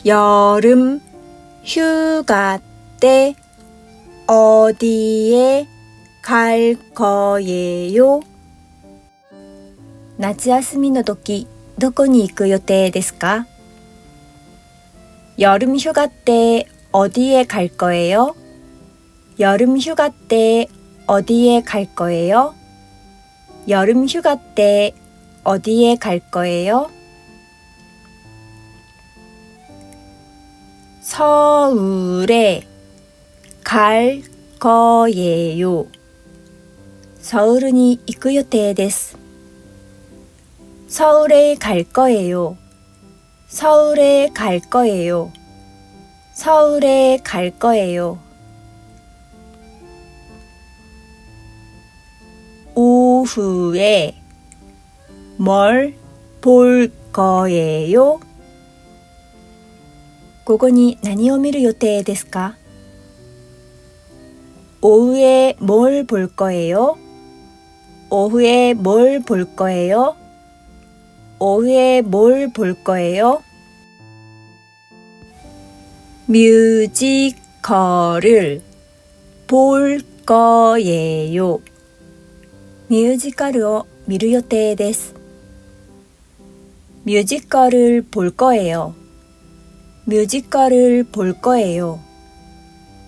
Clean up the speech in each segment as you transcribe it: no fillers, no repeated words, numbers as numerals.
여름 휴가 때 어디에 갈 거예요? 夏休みの時、どこに行く予定ですか? 여름 휴가 때 어디에 갈 거예요? 여름 휴가 때 어디에 갈 거예요? 여름 휴가 때 어디에 갈 거예요? 서울에 갈 거예요. 서울에 行く予定です. 서울에 갈 거예요. 서울에 갈 거예요. 서울에 갈 거예요. 오후에 뭘 볼 거예요? 午後に何を見る予定ですか? 오후에 뭘 볼 거예요? 오후에 뭘 볼 거예요? 오후에 뭘 볼 거예요? 뮤지컬을 볼 거예요. 뮤지컬을 見る予定です. 뮤지컬을 볼 거예요. 뮤지컬을 볼 거예요.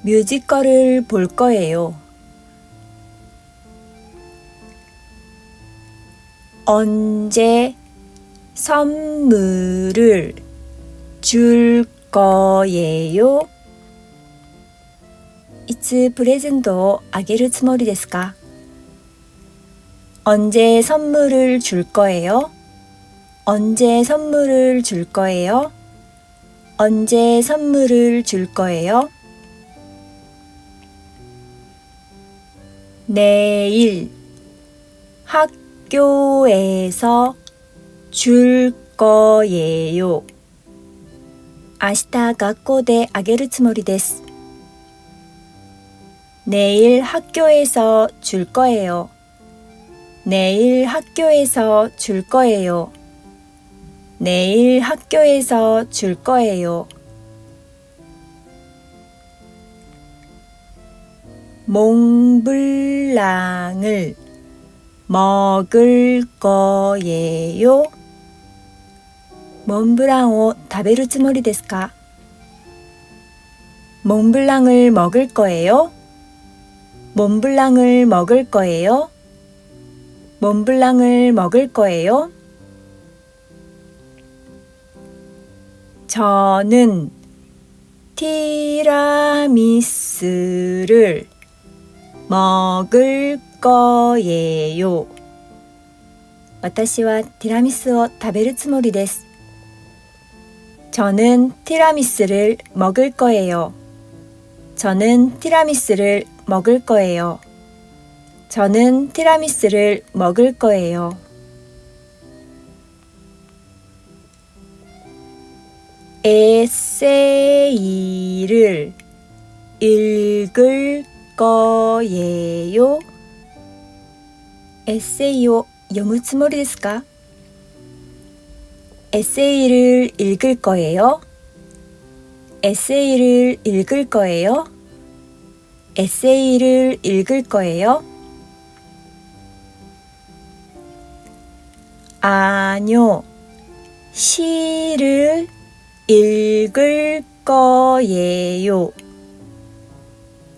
뮤지컬을 볼 거예요. 언제 선물을 줄 거예요? いつプレゼントをあげるつもりですか? 언제 선물을 줄 거예요? 언제 선물을 줄 거예요? 언제 선물을 줄 거예요? 내일 학교에서 줄 거예요. 明日学校であげるつもりです. 내일 학교에서 줄 거예요. 내일 학교에서 줄 거예요. 내일 학교에서 줄 거예요. 몽블랑을 먹을 거예요? 몽블랑을 食べるつもりですか? 몽블랑을 먹을 거예요? 몽블랑을 먹을 거예요? 몽블랑을 먹을 거예요? 저는 티라미수를 먹을 거예요. 私はティラミスを食べるつもりです. 저는 티라미수를 먹을 거예요. 저는 티라미수를 먹을 거예요. 저는 티라미수를 먹을 거예요. 에세이를 읽을 거예요? 에세이를 読むつもりですか? 에세이를 읽을 거예요? 에세이를 읽을 거예요? 에세이를 읽을 거예요? 아니요, 시를 읽을 거예요.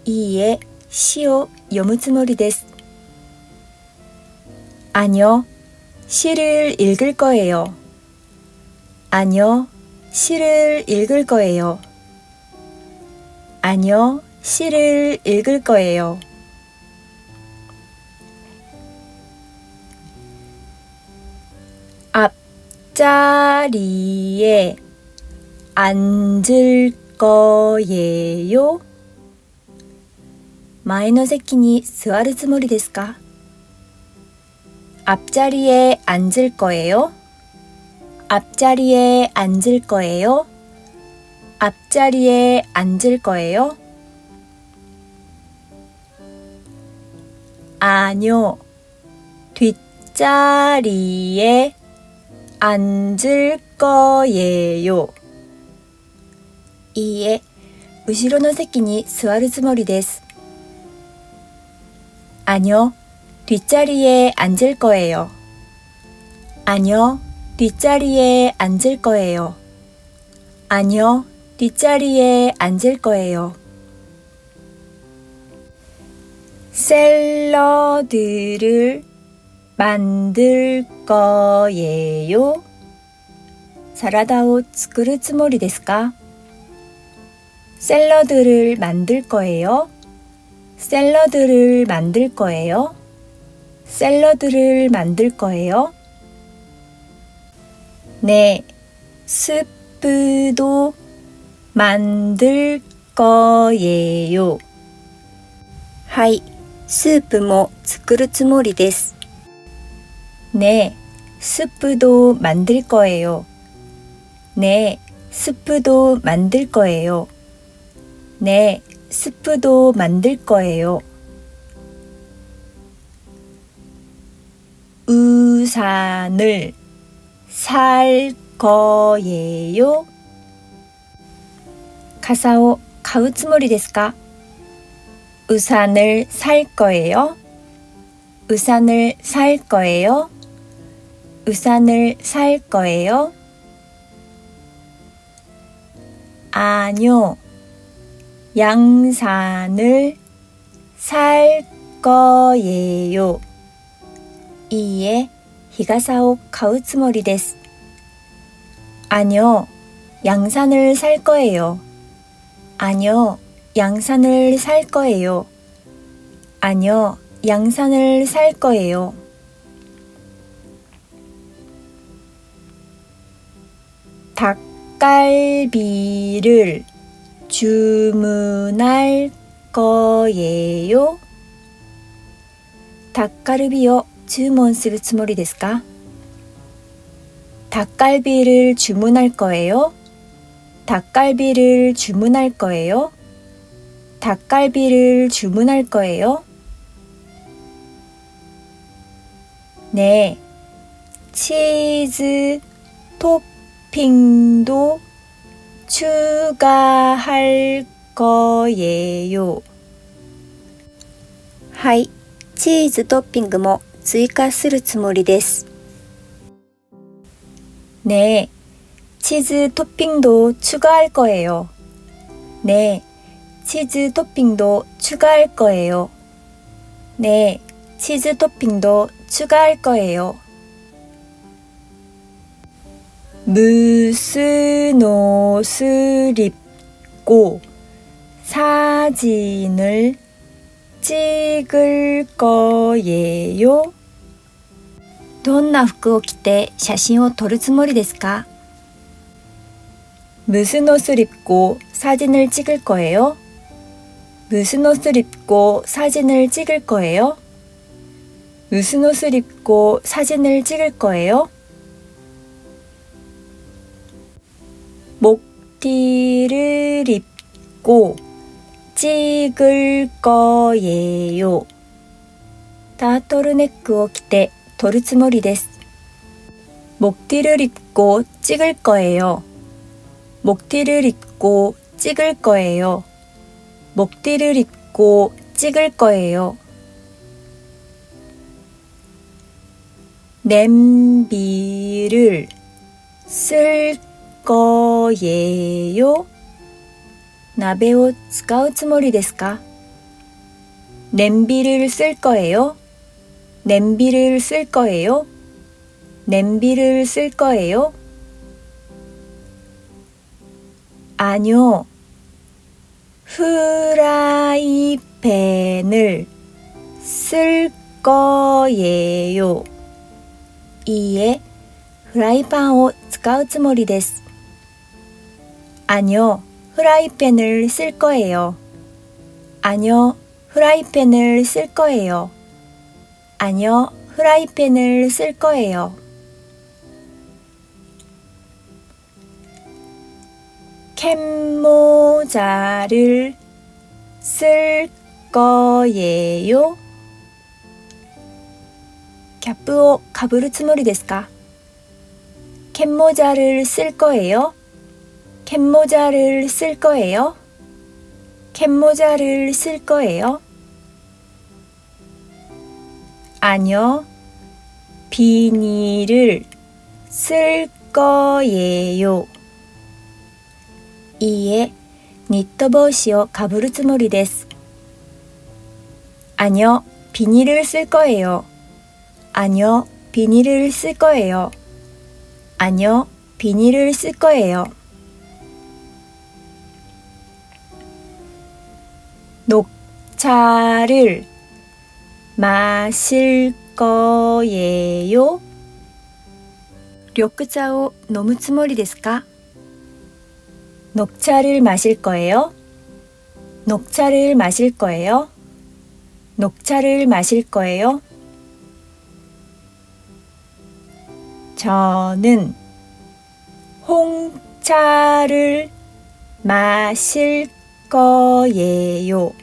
いいえ、詩を読むつもりです. 아니요, 시를 읽을 거예요. 아니요, 시를 읽을 거예요. 아니요, 시를 읽을 거예요. 앞자리에 앉을 거예요? 前の席に座るつもりですか? 앞자리에 앉을 거예요? 앞자리에 앉을 거예요? 앞자리에 앉을 거예요? 아니요, 뒷자리에 앉을 거예요. いいえ、後ろの席に座るつもりです。아니요, 뒷자리에 앉을 거예요. 아니요, 뒷자리에 앉을 거예요. 아니요, 뒷자리에 앉을 거예요. 샐러드를 만들 거예요. 사라다を 作るつもりですか? 샐러드를 만들 거예요. 샐러드를 만들 거예요. 샐러드를 만들 거예요. 네, 스프도 만들 거예요. はい、スープも作るつもりです。네, 스프도 만들 거예요. 네, 스프도 만들 거예요. 네, 스프도 만들 거예요. 우산을 살 거예요. 가사오買うつもりですか? 우산을 살 거예요. 우산을 살 거예요. 우산을 살 거예요. 아니요. 양산을 살 거예요.いいえ、日傘を買うつもりです。아니요, 양산을 살 거예요. 아니요, 양산을 살 거예요. 아니요, 양산을 살 거예요. 닭갈비를 주문할 거예요. 닭갈비を 注文するつもりですか? 닭갈비를 주문할 거예요. 닭갈비를 주문할 거예요. 닭갈비를 주문할 거예요. 네, 치즈 토핑도 추가할 거예요. はい、チーズトッピングも追加するつもりです。네, 치즈 토핑도 추가할 거예요. 네, 치즈 토핑도 추가할 거예요. 네, 치즈 토핑도 추가할 거예요. 무슨 옷을 입고 사진을 찍을 거예요? どんな服を着て写真を撮るつもりですか? 무슨 옷을 입고 사진을 찍을 거예요? 무슨 옷을 입고 사진을 찍을 거예요? 무슨 옷을 입고 사진을 찍을 거예요? 목티를 입고 찍을 거예요. タートルネックを着て撮るつもりです。목티를 입고 찍을 거예요. 목티를 입고 찍을 거예요. 목티를 입고 찍을 거예요. 냄비를 쓸 거예요. 鍋を使うつもりですか? 냄비를 쓸 거예요. 냄비를 쓸 거예요. 냄비를 쓸 거예요. 아니요. 프라이팬을 쓸 거예요. いいえ、フライパンを使うつもりです。아니요, 프라이팬을 쓸 거예요. 아니요, 프라이팬을 쓸 거예요. 아니요, 프라이팬을 쓸 거예요. 캡모자를 쓸 거예요. キャップをかぶるつもりですか? 캡모자를 쓸 거예요. 캡모자를 쓸 거예요? 캡모자를 쓸 거예요? 아니요, 비닐을 쓸 거예요. いいえ、ニット帽子をかぶるつもりです。아니요, 비닐을 쓸 거예요. 아니요, 비닐을 쓸 거예요. 아니요, 비닐을 쓸 거예요. 녹차를 마실 거예요?緑茶を飲むつもりですか? 녹차를 마실 거예요? 녹차를 마실 거예요? 녹차를 마실 거예요? 저는 홍차를 마실 거예요.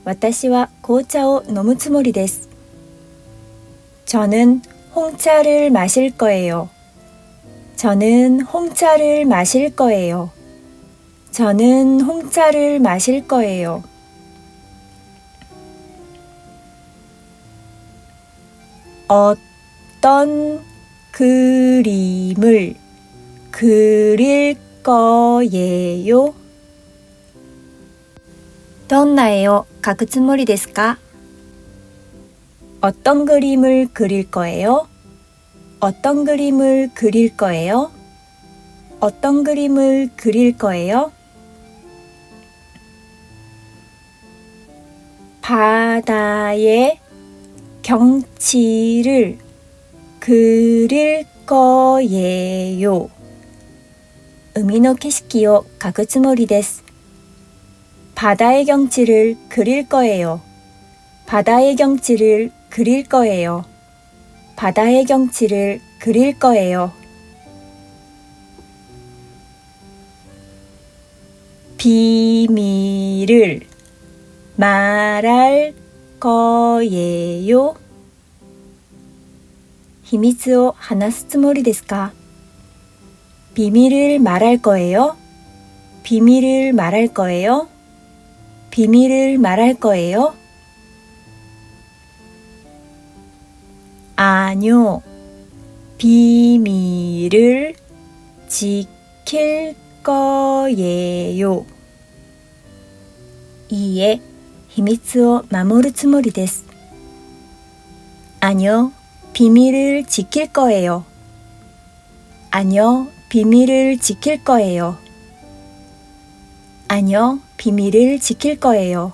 私は紅茶を飲むつもりです。저는 홍차를 마실 거예요. 저는 홍차를 마실 거예요. 저는 홍차를 마실 거예요. 어떤 그림을 그릴 거예요? どんな絵を描くつもりですか? 어떤 그림을 그릴 거예요? 어떤 그림을 그릴 거예요? 어떤 그림을 그릴 거예요? 바다의 경치를 그릴 거예요. 海の景色を描くつもりです。바다의 경치를 그릴 거예요. 바다의 경치를 그릴 거예요. 바다의 경치를 그릴 거예요. 비밀을 말할 거예요? 秘密を話すつもりですか? 비밀을 말할 거예요? 비밀을 말할 거예요? 비밀을 말할 거예요? 아니요, 비밀을 지킬 거예요. いいえ、秘密を守るつもりです。아니요, 비밀을 지킬 거예요. 아니요, 비밀을 지킬 거예요. 아니요, 비밀을 지킬 거예요.